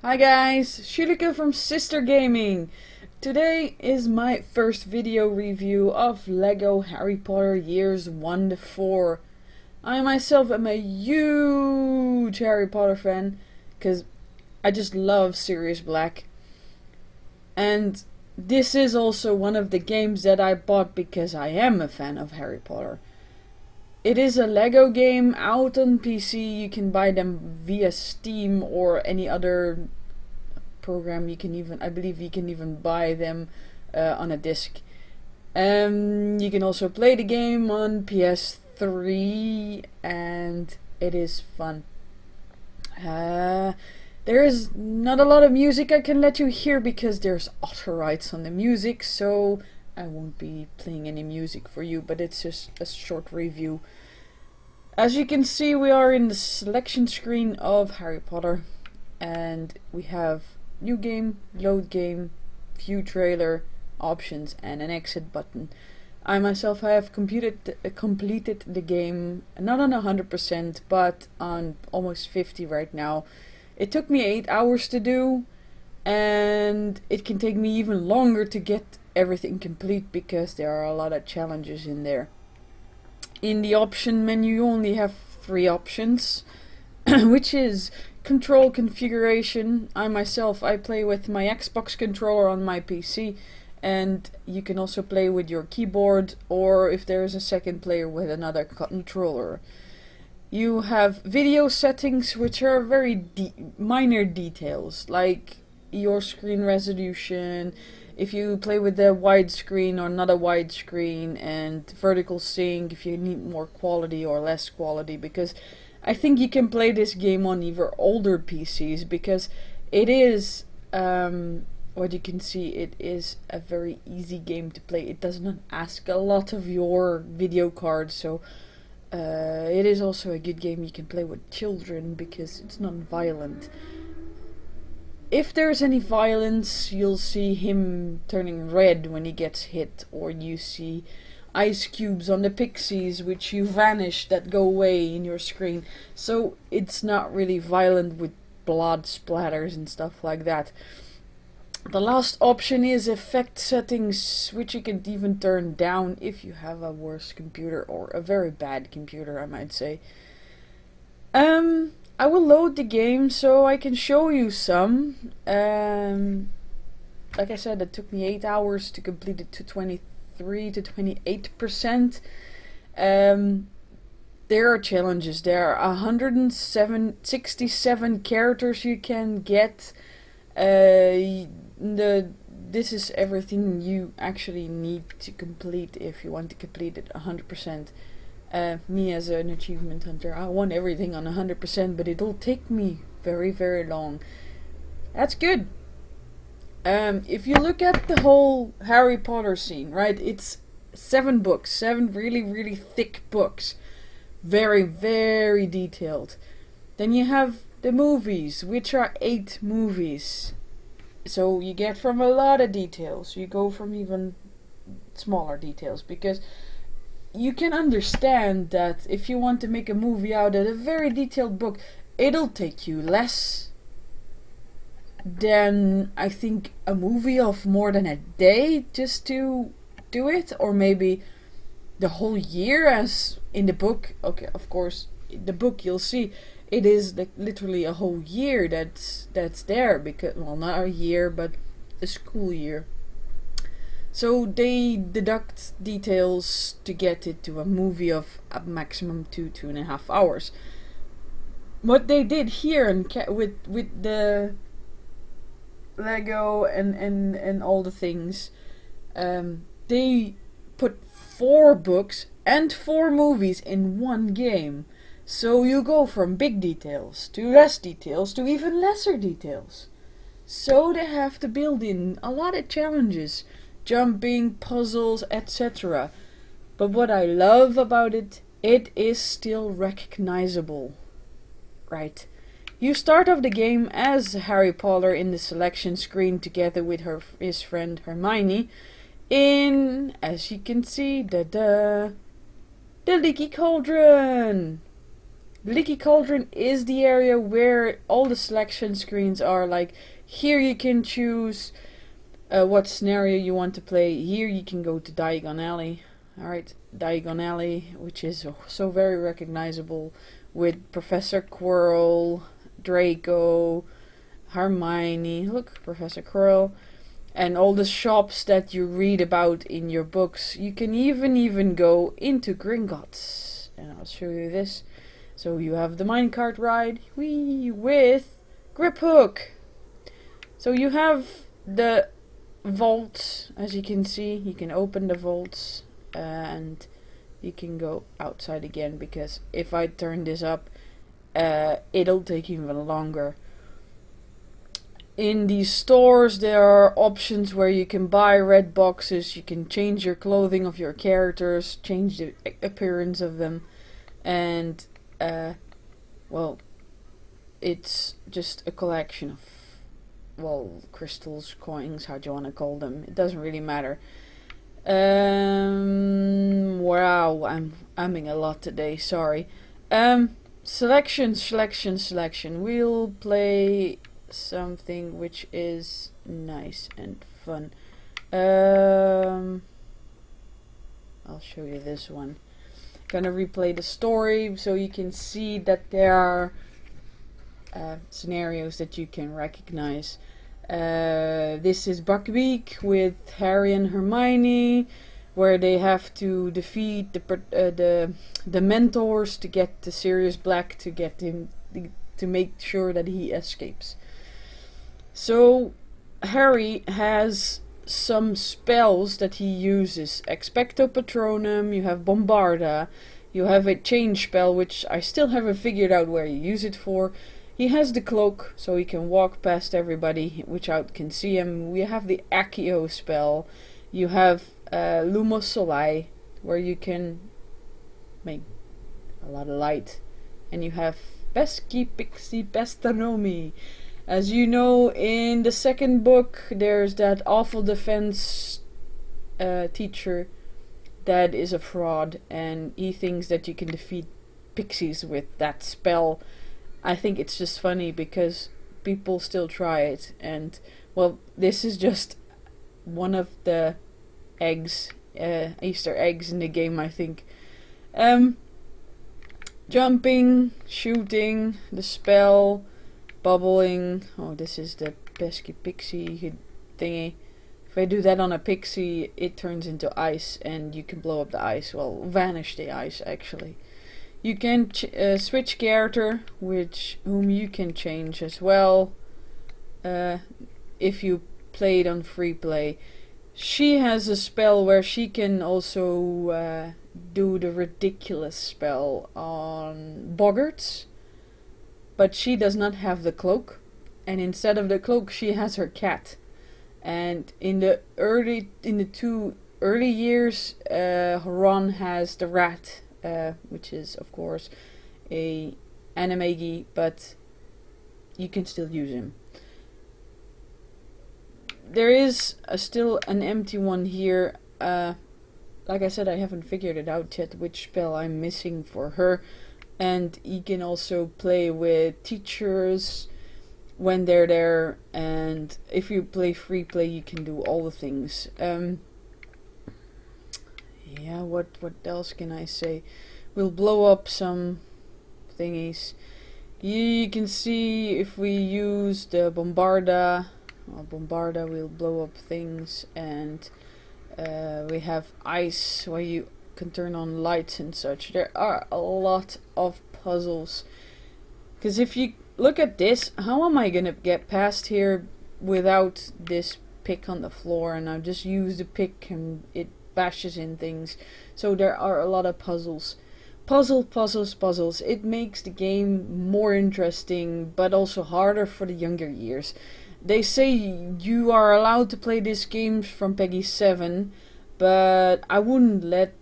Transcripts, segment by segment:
Hi guys, Shulika from Sister Gaming. Today is my first video review of Lego Harry Potter Years 1 to 4. I myself am a huge Harry Potter fan because I just love Sirius Black. And this is also one of the games that I bought because I am a fan of Harry Potter. It is a Lego game out on PC. You can buy them via Steam or any other program. I believe you can even buy them on a disc. You can also play the game on PS3 and it is fun. There is not a lot of music I can let you hear because there's author rights on the music, so I won't be playing any music for you, but it's just a short review. As you can see, we are in the selection screen of Harry Potter, and we have new game, load game, view trailer, options, and an exit button. I myself have completed the game, not on 100%, but on almost 50 right now. It took me 8 hours to do, and it can take me even longer to get everything complete because there are a lot of challenges in there. In the option menu you only have 3 options, which is control configuration. I play with my Xbox controller on my PC, and you can also play with your keyboard, or if there is a second player, with another controller. You have video settings, which are very minor details, like your screen resolution, if you play with the widescreen or not a widescreen, and vertical sync if you need more quality or less quality, because I think you can play this game on even older PCs, because it is, what you can see, it is a very easy game to play. It does not ask a lot of your video card, so it is also a good game you can play with children because it's not violent. If there's any violence, you'll see him turning red when he gets hit, or you see ice cubes on the pixies which you vanish that go away in your screen. So it's not really violent with blood splatters and stuff like that. The last option is effect settings, which you can even turn down if you have a worse computer, or a very bad computer, I might say. I will load the game so I can show you some. Like I said, it took me 8 hours to complete it to 23 to 28%. There are challenges. There are 167 characters you can get. This is everything you actually need to complete if you want to complete it 100%. Me as an achievement hunter, I want everything on 100%, but it'll take me very, very long. That's good. If you look at the whole Harry Potter scene, right, it's 7 books, 7 really, really thick books. Very, very detailed. Then you have the movies, which are 8 movies. So you get from a lot of details. You go from even smaller details, because you can understand that if you want to make a movie out of a very detailed book, it'll take you less than, I think, a movie of more than a day just to do it, or maybe the whole year, as in the book. Okay, of course, the book you'll see it is like literally a whole year that's there, because, well, not a year, but a school year. So they deduct details to get it to a movie of a maximum 2.5 hours. What they did here with the Lego and all the things, they put 4 books and 4 movies in one game. So you go from big details to less details to even lesser details. So they have to build in a lot of challenges, jumping, puzzles, etc. But what I love about it, it is still recognizable. Right? You start off the game as Harry Potter in the selection screen together with his friend Hermione in, as you can see, the Leaky Cauldron. Leaky Cauldron is the area where all the selection screens are. Like, here you can choose what scenario you want to play. Here you can go to Diagon Alley. Alright, Diagon Alley, which is so very recognizable, with Professor Quirrell, Draco, Hermione, look, Professor Quirrell, and all the shops that you read about in your books. You can even go into Gringotts, and I'll show you this. So you have the minecart ride, whee, with grip hook. So you have the vault, as you can see. You can open the vaults and you can go outside again, because if I turn this up, it'll take even longer. In these stores there are options where you can buy red boxes, you can change your clothing of your characters, change the appearance of them, and well, it's just a collection of, well, crystals, coins, how do you want to call them, it doesn't really matter. Wow, I'm umming a lot today, sorry. Selection. We'll play something which is nice and fun. I'll show you this one. Gonna replay the story so you can see that there are scenarios that you can recognize. This is Buckbeak with Harry and Hermione, where they have to defeat the mentors to get the Sirius Black, to get him to make sure that he escapes. So Harry has some spells that he uses. Expecto Patronum, you have Bombarda, you have a change spell, which I still haven't figured out where you use it for. He has the cloak, so he can walk past everybody without can see him. We have the Accio spell. You have Lumos Soli, where you can make a lot of light. And you have Pesky Pixie Pestanomi. As you know, in the second book, there's that awful defense teacher that is a fraud, and he thinks that you can defeat pixies with that spell. I think it's just funny because people still try it, and well, this is just one of the eggs, Easter eggs in the game, I think. Jumping, shooting, the spell, bubbling. Oh, this is the pesky pixie thingy. If I do that on a pixie, it turns into ice, and you can blow up the ice. Well, vanish the ice, actually. You can switch character, whom you can change as well. If you play it on free play. She has a spell where she can also do the ridiculous spell on boggarts, but she does not have the cloak, and instead of the cloak she has her cat. And in the two early years, Ron has the rat, which is of course a animagi, but you can still use him. There is still an empty one here. Like I said, I haven't figured it out yet which spell I'm missing for her. And you can also play with teachers when they're there, and if you play free play you can do all the things. Yeah, what else can I say? We'll blow up some thingies. You can see if we use the Bombarda. Well, Bombarda will blow up things, and we have ice where you can turn on lights and such. There are a lot of puzzles, because if you look at this, how am I gonna get past here without this pick on the floor? And I just use the pick and it bashes in things. So there are a lot of puzzles. Puzzles. It makes the game more interesting, but also harder for the younger years. They say you are allowed to play this game from Peggy 7, but I wouldn't let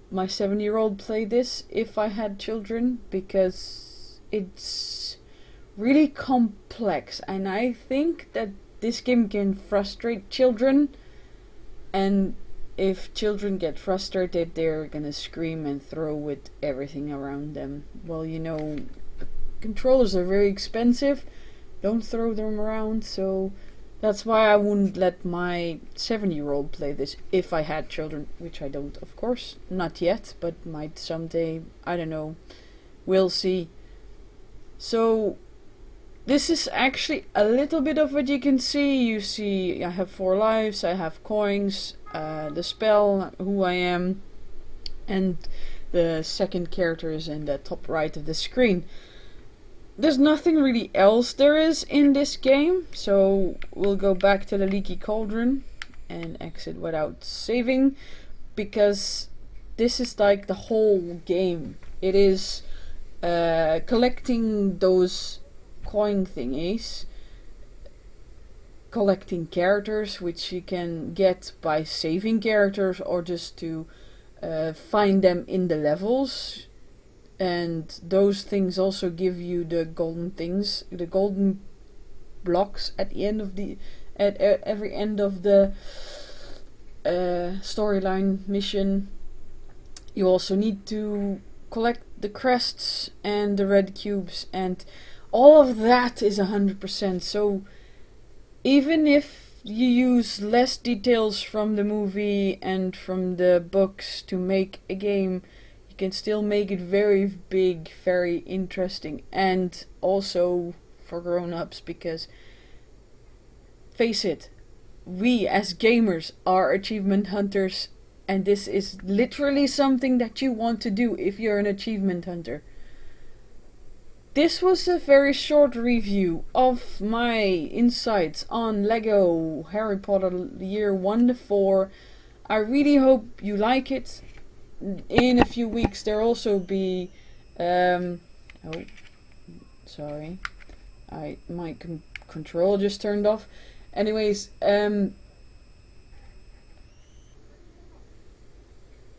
my 7-year-old play this if I had children, because it's really complex, and I think that this game can frustrate children, and if children get frustrated, they're gonna scream and throw with everything around them. Well, you know, controllers are very expensive. Don't throw them around, so that's why I wouldn't let my 7-year-old play this if I had children, which I don't, of course, not yet, but might someday. I don't know. We'll see. So this is actually a little bit of what you can see. You see I have 4 lives, I have coins, the spell, who I am, and the second character is in the top right of the screen. There's nothing really else there is in this game, so we'll go back to the leaky cauldron and exit without saving, because this is like the whole game. It is collecting those coin thingies, collecting characters, which you can get by saving characters or just to find them in the levels. And those things also give you the golden things, the golden blocks at the end of the at every end of the storyline mission. You also need to collect the crests and the red cubes, and all of that is 100%. So even if you use less details from the movie and from the books to make a game, you can still make it very big, very interesting, and also for grown-ups, because face it, we as gamers are achievement hunters, and this is literally something that you want to do if you're an achievement hunter. This was a very short review of my insights on Lego Harry Potter Year 1 to 4. I really hope you like it. In a few weeks there'll also be oh, sorry, my control just turned off. Anyways, in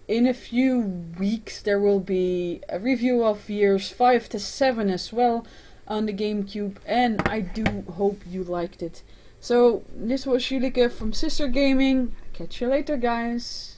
a few weeks there will be a review of years 5 to 7 as well on the GameCube, and I do hope you liked it. So this was Julike from Sister Gaming. Catch you later, guys.